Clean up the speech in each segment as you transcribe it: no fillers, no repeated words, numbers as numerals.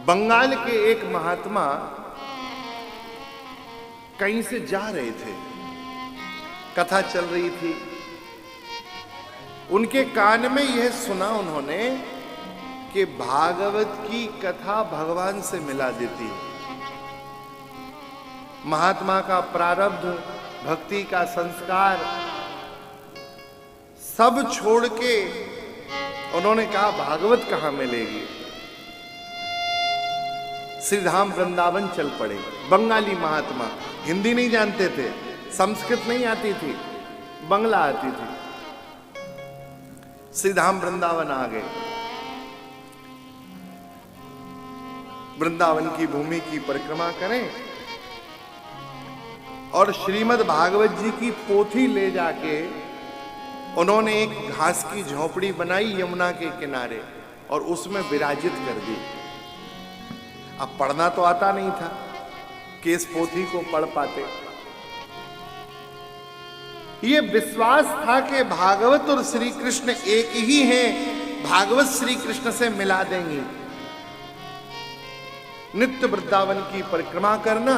बंगाल के एक महात्मा कहीं से जा रहे थे, कथा चल रही थी, उनके कान में यह सुना उन्होंने कि भागवत की कथा भगवान से मिला देती है। महात्मा का प्रारब्ध, भक्ति का संस्कार सब छोड़ के उन्होंने कहा भागवत कहां मिलेगी। श्रीधाम वृंदावन चल पड़े। बंगाली महात्मा, हिंदी नहीं जानते थे, संस्कृत नहीं आती थी, बंगला आती थी। श्रीधाम वृंदावन आ गए। वृंदावन की भूमि की परिक्रमा करें और श्रीमद् भागवत जी की पोथी ले जाके उन्होंने एक घास की झोपड़ी बनाई यमुना के किनारे और उसमें विराजित कर दी। अब पढ़ना तो आता नहीं था कि इस पोथी को पढ़ पाते। ये विश्वास था कि भागवत और श्री कृष्ण एक ही हैं, भागवत श्री कृष्ण से मिला देंगे। नित्य वृंदावन की परिक्रमा करना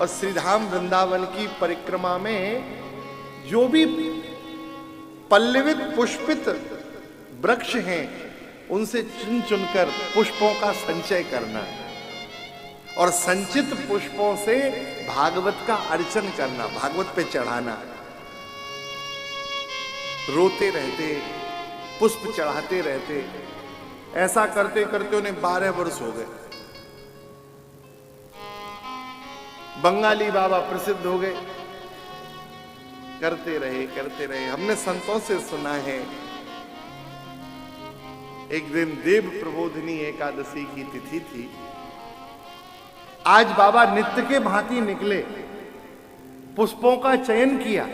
और श्रीधाम वृंदावन की परिक्रमा में जो भी पल्लवित पुष्पित वृक्ष हैं उनसे चुन चुनकर पुष्पों का संचय करना और संचित पुष्पों से भागवत का अर्चन करना, भागवत पे चढ़ाना। रोते रहते, पुष्प चढ़ाते रहते। ऐसा करते करते उन्हें 12 वर्ष हो गए। बंगाली बाबा प्रसिद्ध हो गए। करते रहे। हमने संतों से सुना है, एक दिन देव प्रबोधिनी एकादशी की तिथि थी। आज बाबा नित्य के भांति निकले, पुष्पों का चयन किया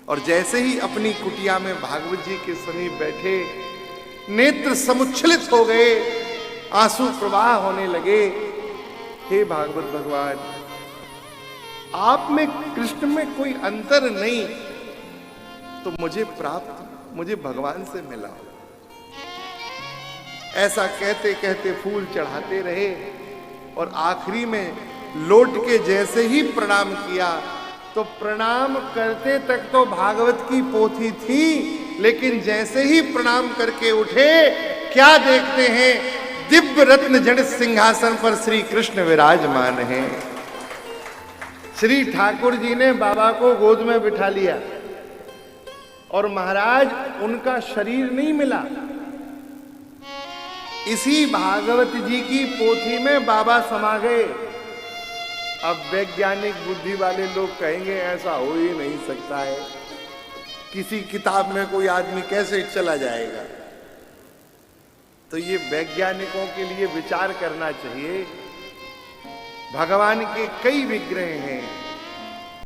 और जैसे ही अपनी कुटिया में भागवत जी के समीप बैठे, नेत्र समुच्छलित हो गए, आंसू प्रवाह होने लगे। हे भागवत भगवान, आप में कृष्ण में कोई अंतर नहीं, तो मुझे भगवान से मिला। ऐसा कहते कहते फूल चढ़ाते रहे और आखिरी में लौट के जैसे ही प्रणाम किया तो प्रणाम करते तक तो भागवत की पोथी थी, लेकिन जैसे ही प्रणाम करके उठे क्या देखते हैं, दिव्य रत्न जड़ित सिंहासन पर श्री कृष्ण विराजमान हैं। श्री ठाकुर जी ने बाबा को गोद में बिठा लिया और महाराज उनका शरीर नहीं मिला। इसी भागवत जी की पोथी में बाबा समा गए। अब वैज्ञानिक बुद्धि वाले लोग कहेंगे ऐसा हो ही नहीं सकता है, किसी किताब में कोई आदमी कैसे चला जाएगा। तो ये वैज्ञानिकों के लिए विचार करना चाहिए। भगवान के कई विग्रह हैं,